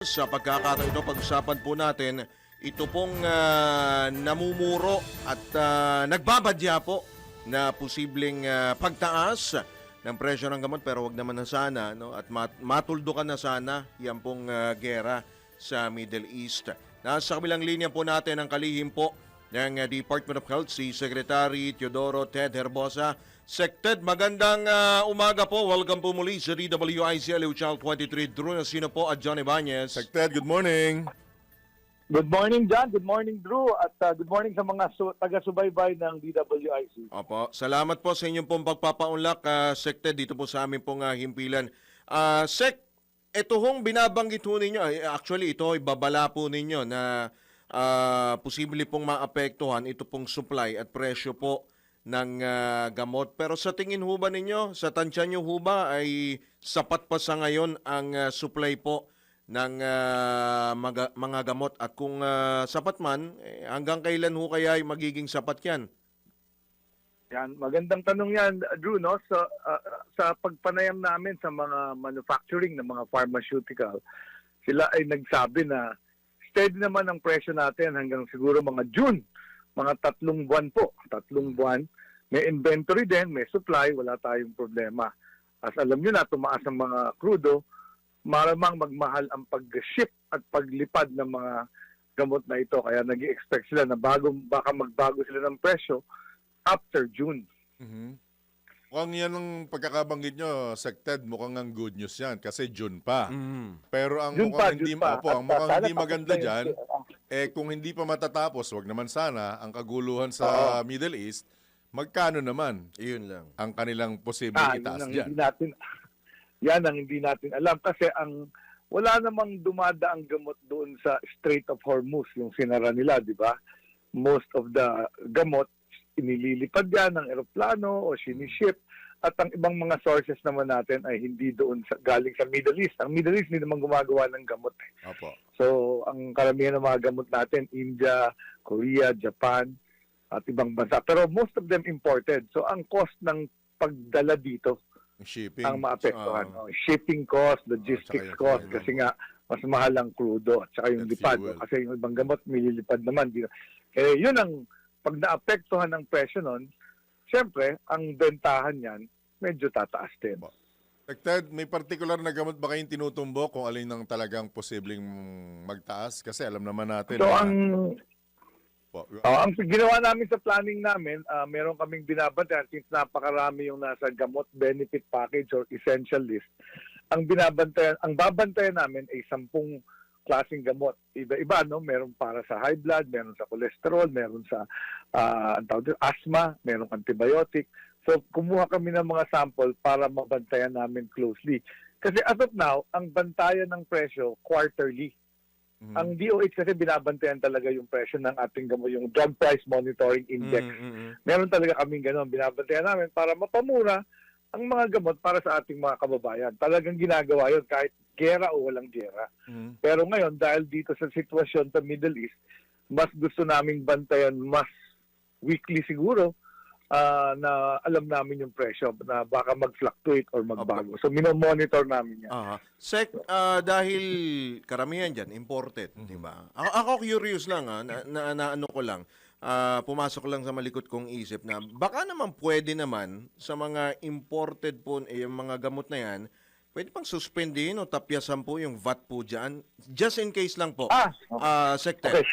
Sa pagkakataon ito, pag-usapan po natin, ito pong namumuro at nagbabadya po na posibleng pagtaas ng presyo ng gamot pero wag naman na sana no? At matuldukan na sana yan pong gera sa Middle East. Nasa kabilang linya po natin ang kalihim po ng Department of Health, si Secretary Teodoro Ted Herbosa. Ted, magandang umaga po. Welcome po muli sa DWIC Aliw Channel 23. Drew Nasino po at John Ibanez. Ted, good morning. Good morning, John. Good morning, Drew. At good morning sa mga taga-subaybay ng DWIC. Opo. Salamat po sa inyong pong pagpapaunlak, Ted, dito po sa aming pong himpilan. Sek, ito hong binabanggit ho ninyo, actually ito ibabala po ninyo na posible pong maapektuhan ito pong supply at presyo po ng gamot. Pero sa tingin ho ba ninyo, sa tansya nyo ho ba ay sapat pa sa ngayon ang supply po ng mga gamot? At kung sapat man, hanggang kailan ho kaya ay magiging sapat yan? Yan, magandang tanong yan, Drew, no? Sa pagpanayam namin sa mga manufacturing ng mga pharmaceutical, sila ay nagsabi na steady naman ang presyo natin hanggang siguro mga June. Mga 3 buwan po. 3 buwan. May inventory din, may supply, wala tayong problema. As alam nyo na, tumaas ang mga crudo, maramang magmahal ang pag-ship at paglipad ng mga gamot na ito. Kaya nag-i-expect sila na baka magbago sila ng presyo after June. Mm-hmm. Mukhang yan ang pagkakabanggit nyo, Ted, mukhang ang good news yan kasi June pa. Mm. Pero ang June mukhang pa, hindi, June pa. ang mukhang hindi Sana maganda tapos na dyan, yun. kung hindi pa matatapos, wag naman sana, ang kaguluhan sa Middle East, magkano naman Iyon lang. ang kanilang posibleng itaas dyan? Yan ang hindi natin alam kasi wala namang dumadaang gamot doon sa Strait of Hormuz, yung sinara nila, di ba? Most of the gamot, inililipad yan ng eroplano o siniship. At ang ibang mga sources naman natin ay hindi doon galing sa Middle East. Ang Middle East hindi naman gumagawa ng gamot. Opo. So, ang karamihan ng mga gamot natin, India, Korea, Japan, at ibang bansa. Pero most of them imported. So, ang cost ng pagdala dito Shipping. ang maapektuhan. Shipping cost, logistics cost, kasi nga mas mahal ang crudo at saka yung And lipad. fuel. Kasi yung ibang gamot, mililipad naman. Kaya yun ang, pag naapektuhan ng presyo nun, siyempre, ang bentahan niyan, medyo tataas din. Ted, may particular na gamot ba kayong tinutumbok kung alin ang talagang posibleng magtaas? Kasi alam naman natin So, na... ang ginawa namin sa planning namin, meron kaming binabantayan since napakarami yung nasa gamot benefit package or essential list. Ang babantayan namin ay 10 klaseng gamot. Iba-iba, no? Meron para sa high blood, meron sa cholesterol, meron sa asthma, meron antibiotic. So, kumuha kami ng mga sample para mabantayan namin closely. Kasi as of now, ang bantayan ng presyo quarterly. Mm-hmm. Ang DOH kasi binabantayan talaga yung presyo ng ating gamot, yung Drug Price Monitoring Index. Meron talaga kaming gano'n, binabantayan namin para mapamura ang mga gamot para sa ating mga kababayan. Talagang ginagawa yun kahit gera o walang gera. Mm-hmm. Pero ngayon, dahil dito sa sitwasyon sa Middle East, mas gusto naming bantayan mas weekly siguro na alam namin yung presyo na baka mag-fluctuate or magbago. So, minomonitor namin yan. Sek, dahil karamihan dyan, imported, di ba? Ako curious lang, na ano ko lang, pumasok lang sa malikot kong isip na baka naman pwede naman sa mga imported po, yung mga gamot na yan, pwede pang suspendin o tapyasan po yung VAT po dyan. Just in case lang po, Sek Ted. Okay.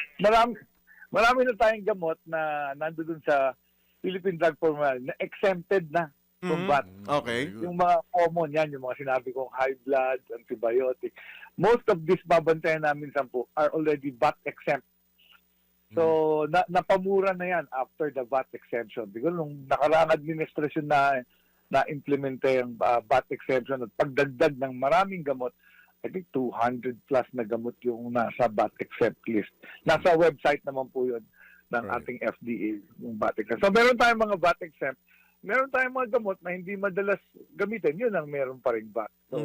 Marami na tayong gamot na nandoon sa Philippine Drug Formula na exempted na from VAT. Okay. Yung mga common yan, yung mga sinabi kong high blood, antibiotic. Most of this babantayan namin 10 are already VAT exempt. So, napamura na yan after the VAT exemption. Because nung nakaraang administrasyon na implementa yung VAT exemption at pagdagdag ng maraming gamot, I think 200 plus na gamot yung nasa VAT exempt list. Nasa website naman po yun ng ating FDA, yung VAT exempt. So, meron tayong mga VAT exempt. Meron tayong mga gamot na hindi madalas gamitin. Yun ang meron pa rin VAT. So,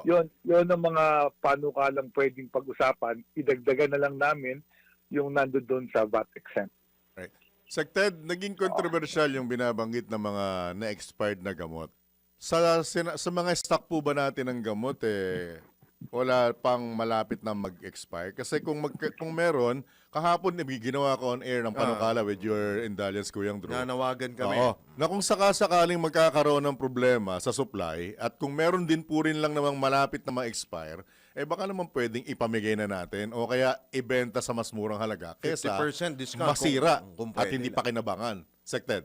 yun ang mga panukalang pwedeng pag-usapan. Idagdagan na lang namin yung nandoon sa VAT exempt. Right. Ted, naging controversial yung binabanggit ng mga na-expired na gamot. Sa mga stock po ba natin ng gamot, wala pang malapit na mag-expire. Kasi kung meron, kahapon ginawa ko on air ng panukala with your indulgence, Kuyang Drew. Nanawagan kami. Oo. Na kung sakasakaling magkakaroon ng problema sa supply at kung meron din po rin lang namang malapit na ma-expire, baka naman pwedeng ipamigay na natin o kaya ibenta sa mas murang halaga kesa 50% discount masira kung at pwede hindi lang. pa kinabangan. Sected.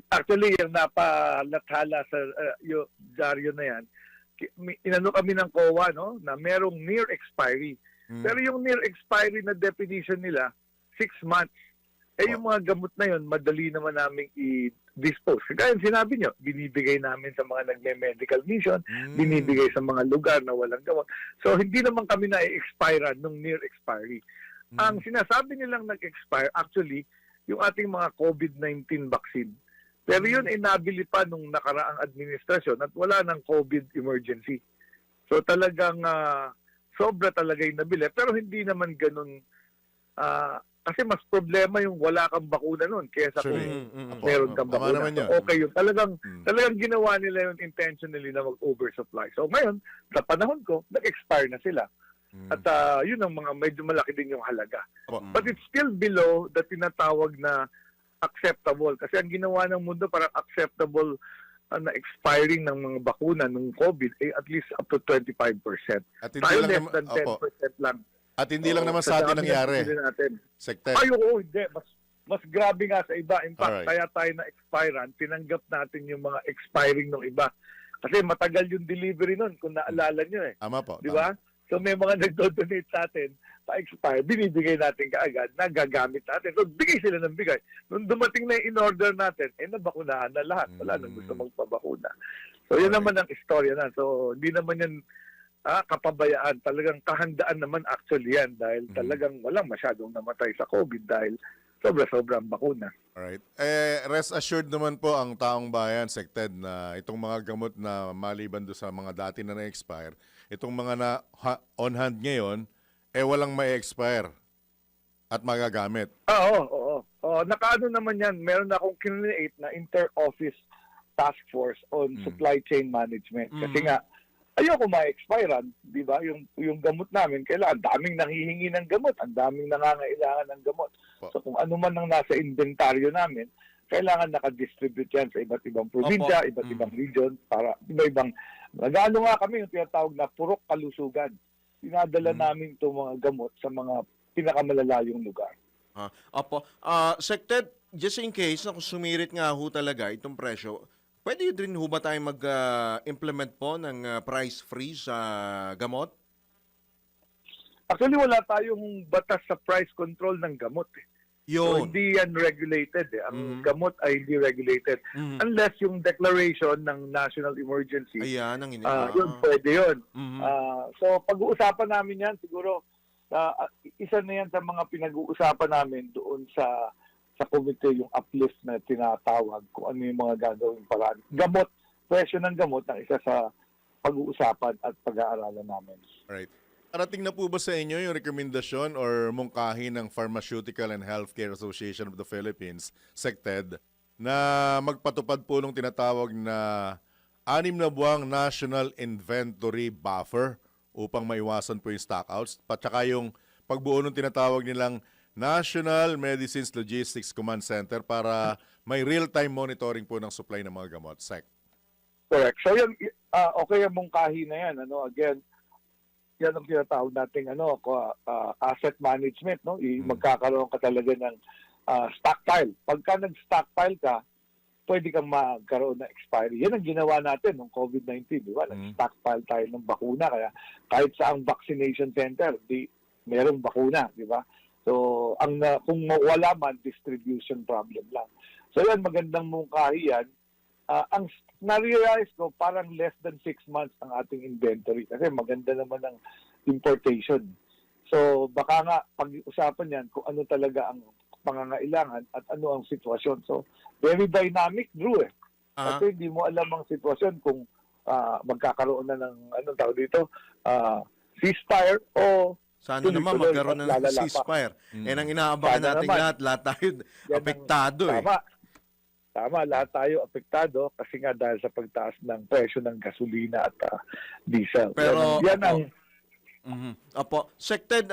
Actually, yung napalathala sa Dario na yan, inano kami ng COA, no, na merong near expiry. Pero yung near expiry na definition nila, 6 months. Yung mga gamot na yun, madali naman namin i-dispose. Kaya yung sinabi nyo, binibigay namin sa mga nagme-medical mission, binibigay sa mga lugar na walang gamot. So, hindi naman kami na-expire nung near expiry. Ang sinasabi nilang nag-expire, actually, yung ating mga COVID-19 vaccine. Pero yun ay nabili pa nung nakaraang administrasyon at wala ng COVID emergency. So talagang sobra talaga yung nabili. Pero hindi naman ganun. Kasi mas problema yung wala kang bakuna nun kaysa kung meron kang Tama bakuna. naman yun. So, okay yun. Talagang ginawa nila yun intentionally na mag-oversupply. So ngayon, sa panahon ko, nag-expire na sila. At yun ang mga medyo malaki din yung halaga. But it's still below the tinatawag na acceptable. Kasi ang ginawa ng mundo parang acceptable na expiring ng mga bakuna ng COVID at least up to 25%. At hindi Tayo lang less naman, than 10% lang. At hindi lang naman sa sa atin dami nangyari. ng pinili natin. Sected. Ay, oo, hindi. Mas grabe nga sa iba. In fact, Alright. kaya tayo na-expirean, tinanggap natin yung mga expiring ng iba. Kasi matagal yung delivery nun, kung naalala nyo eh. Tama po. Di ba? So may mga nagdo-donate sa atin, pa-expire, binibigay natin kaagad, nagagamit natin. So bigay sila ng bigay. Nung dumating na yung in-order natin, nabakunahan na lahat. Wala nang gusto magpabakuna. So yun naman ang istorya na. So hindi naman yan kapabayaan. Talagang kahandaan naman actually yan dahil talagang walang masyadong namatay sa COVID dahil sobra-sobra ang bakuna. Alright. Rest assured naman po ang taong bayan, Sected, na itong mga gamot na maliban do sa mga dati na na-expire, itong mga na on hand ngayon, walang ma-expire at magagamit. Oo. Nakaano naman yan. Meron akong kinreate na inter-office task force on supply chain management. Kasi nga, ayoko ma-expirean, di ba? Yung gamot namin, kailangan, daming nanghihingi ng gamot, ang daming nangangailangan ng gamot. So kung ano man ang nasa inventaryo namin, kailangan nakadistribute yan sa iba't ibang probinsya, iba't ibang region, para iba-ibang, nag-ano nga kami yung tinatawag na purok kalusugan. Dinadala namin itong mga gamot sa mga pinakamalalayong lugar. Opo. Sected, just in case na kung sumirit nga ho talaga itong presyo, pwede din ho ba tayo mag-implement po ng price freeze sa gamot? Actually, wala tayong batas sa price control ng gamot. So, Yun. hindi yan regulated. Ang gamot ay hindi regulated. Unless yung declaration ng national emergency, Ayan, ang yun, pwede yun. So, pag-uusapan namin yan, siguro, isa na yan sa mga pinag-uusapan namin doon sa komite, yung uplift na tinatawag, kung ano yung mga gagawin paraan. Gamot, presyo ng gamot, ang isa sa pag-uusapan at pag-aaralan namin. Right. Arating na po ba sa inyo yung rekomendasyon or mungkahi ng Pharmaceutical and Healthcare Association of the Philippines, SECTED, na magpatupad po ng tinatawag na 6 na buwang National Inventory Buffer upang maiwasan po yung stockouts, at saka yung pagbuo ng tinatawag nilang National Medicines Logistics Command Center para may real-time monitoring po ng supply ng mga gamot, SEC. Correct. So yan, okay ang mungkahi na yan. Again, yan ang tinatawag nating asset management, no? Magkakaroon ka talaga ng stockpile. Pagka nag-stockpile ka, pwede kang magkaroon ng expiry. Yan ang ginawa natin ng COVID-19, di ba? Nag-stockpile tayo ng bakuna, kaya kahit sa ang vaccination center, merong bakuna, di ba? So, kung wala man, distribution problem lang. So yan, magandang mungkahi yan. Ang na-realize ko, parang less than 6 months ang ating inventory kasi maganda naman ang importation. So baka nga pag-usapan yan kung ano talaga ang pangangailangan at ano ang sitwasyon. So very dynamic, Drew eh. Kasi hindi mo alam ang sitwasyon kung magkakaroon na ng anong tawag dito, ceasefire o sana naman magkaroon na ng ceasefire. Ang inaabangan Sana natin naman. lahat tayo apektado eh. Tama. tama, lahat tayo apektado kasi nga dahil sa pagtaas ng presyo ng gasolina at diesel. Pero, yan ang Apo. Sected,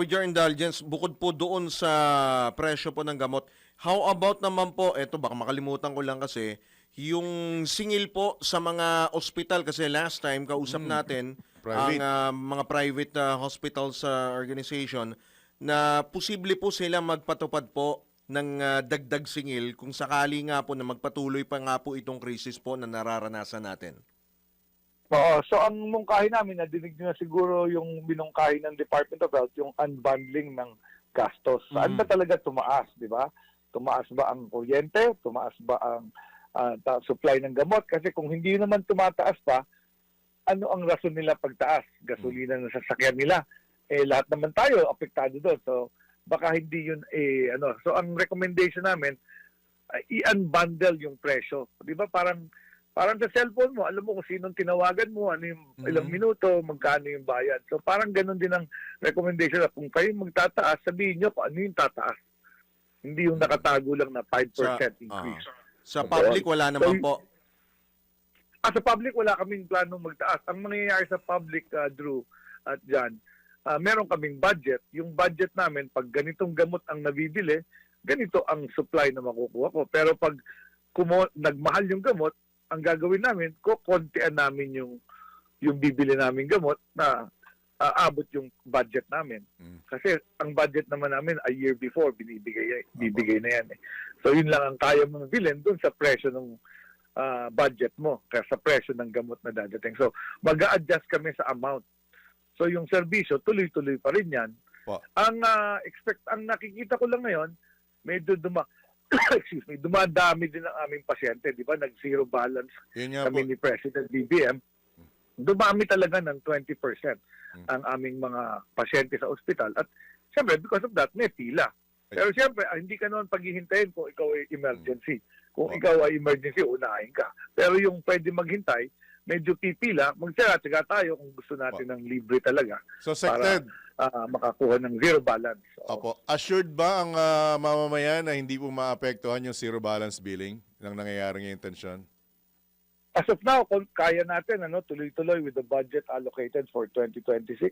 with your indulgence, bukod po doon sa presyo po ng gamot, how about naman po, eto baka makalimutan ko lang kasi, yung singil po sa mga ospital kasi last time kausap natin Private. ang mga private hospitals organization na posible po sila magpatupad po ng dagdag singil kung sakali nga po na magpatuloy pa nga po itong krisis po na nararanasan natin. Oo. So ang mungkahi namin, nadinig nyo na siguro yung binungkahi ng Department of Health, yung unbundling ng gastos. Saan ba talaga tumaas, di ba? Tumaas ba ang kuryente? Tumaas ba ang supply ng gamot? Kasi kung hindi naman tumataas pa, ano ang rason nila pagtaas? Gasolina na sasakyan nila. Lahat naman tayo apektado doon. So baka hindi yun So ang recommendation namin, i-unbundle yung presyo. Di ba parang sa cellphone mo, alam mo kung sinong tinawagan mo, ano yung ilang minuto, magkano yung bayad. So parang ganun din ang recommendation na kung kayo magtataas, sabihin nyo kung ano yung tataas. Hindi yung nakatago lang na 5% increase. Sa public, wala naman po. Sa public, wala kaming planong magtaas. Ang mangyayari sa public, Drew at John, meron kaming budget. Yung budget namin, pag ganitong gamot ang nabibili, ganito ang supply na makukuha ko. Pero pag nagmahal yung gamot, ang gagawin namin, kukontian namin yung bibili namin gamot na aabot yung budget namin. Kasi ang budget naman namin a year before bibigay na yan. So yun lang ang kaya mong bilhin dun sa presyo ng budget mo, kaya sa presyo ng gamot na dadating. So mag-a-adjust kami sa amount. So yung serbisyo, tuloy-tuloy pa rin yan. Wow. Ang nakikita ko lang ngayon, medyo dumadami din ang aming pasyente, di ba? Nag-zero balance Yun nga kami po. ni President BBM. Dumami talaga ng 20% ang aming mga pasyente sa ospital. At siyempre, because of that, may pila. Pero siyempre, hindi ka naman paghihintayin kung ikaw ay emergency. Kung ikaw ay emergency, unahin ka. Pero yung pwede maghintay, medyo pipila, magtsaga tayo kung gusto natin ng libre talaga. So, Sected, Makakuha ng zero balance. Opo. Assured ba ang mamamayan na hindi po maapektuhan yung zero balance billing ng nangyayaring intensyon? As of now, kung kaya natin, tuloy-tuloy with the budget allocated for 2026,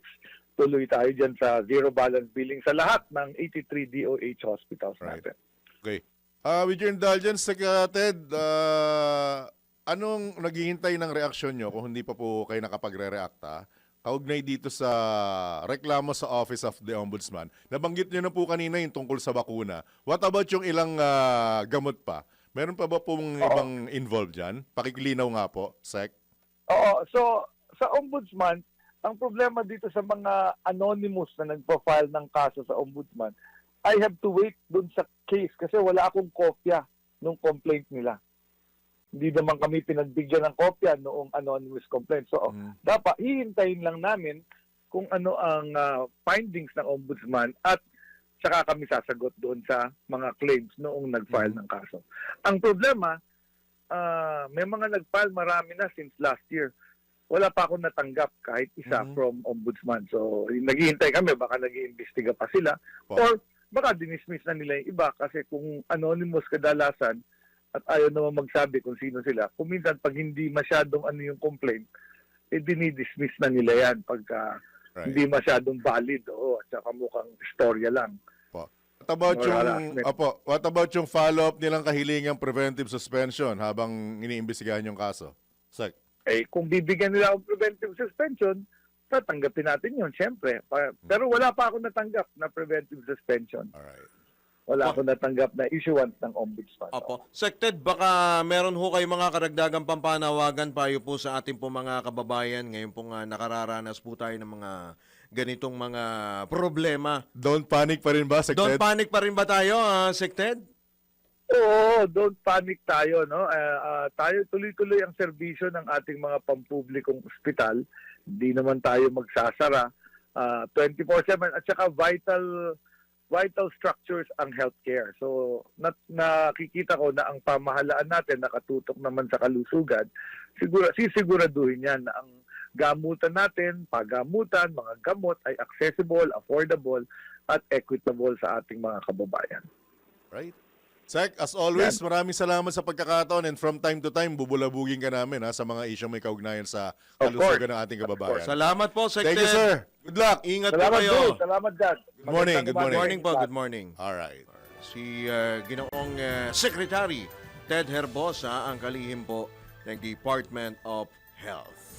tuloy tayo dyan sa zero balance billing sa lahat ng 83 DOH hospitals natin. Okay. With your indulgence, Ted, anong naghihintay ng reaksyon nyo kung hindi pa po kayo nakapagre-reacta? Kaugnay dito sa reklamo sa Office of the Ombudsman. Nabanggit nyo na po kanina yung tungkol sa bakuna. What about yung ilang gamot pa? Meron pa ba pong ibang involved dyan? Pakiklinaw nga po, Sec. Oo. So, sa Ombudsman, ang problema dito sa mga anonymous na nagpa-file ng kaso sa Ombudsman, I have to wait dun sa case kasi wala akong kopya ng complaint nila. Hindi naman kami pinagbigyan ng kopya noong anonymous complaint. So, dapat hihintayin lang namin kung ano ang findings ng Ombudsman at saka kami sasagot doon sa mga claims noong nag-file ng kaso. Ang problema, may mga nag-file marami na since last year. Wala pa akong natanggap kahit isa from Ombudsman. So, naghihintay kami, baka nag-iimbestiga pa sila. Or baka dinismiss na nila yung iba kasi kung anonymous kadalasan, at ayaw naman magsabi kung sino sila. Kung minsan, pag hindi masyadong yung complaint, dinidismiss na nila yan pagka hindi masyadong valid. At saka mukhang istorya lang. What about yung follow-up nilang kahilingang preventive suspension habang iniimbestigahan yung kaso? Sec. Kung bibigyan nila ng preventive suspension, tatanggapin natin yun, syempre. Pero wala pa ako natanggap na preventive suspension. Alright. Wala akong natanggap na issuance ng Ombudsman. Opo. Sected, baka meron ho kayo mga karagdagang pampanawagan payo po sa ating po mga kababayan. Ngayon po nga nakararanas po tayo ng mga ganitong mga problema. Don't panic pa rin ba, Sected? Don't panic pa rin ba tayo, Sected? Oo, don't panic tayo. Tayo tuloy-tuloy ang serbisyo ng ating mga pampublikong ospital. Hindi naman tayo magsasara. 24/7 at saka vital structures ang healthcare. So, nakikita ko na ang pamahalaan natin nakatutok naman sa kalusugan. Sisiguraduhin yan na ang gamutan natin, pagamutan, mga gamot ay accessible, affordable, at equitable sa ating mga kababayan. Right. Sec, as always, maraming salamat sa pagkakataon and from time to time, bubulabugin ka namin sa mga isyong may kaugnayan sa kalusugan ng ating kababayan. Salamat po, Sec Thank you, Ted. sir. Good luck. Ingat po Salamat, kayo. Drew. Salamat, Dad. Good morning, good Good morning po, Dad. good morning. All right. Si Ginoong Secretary Ted Herbosa ang kalihim po ng Department of Health.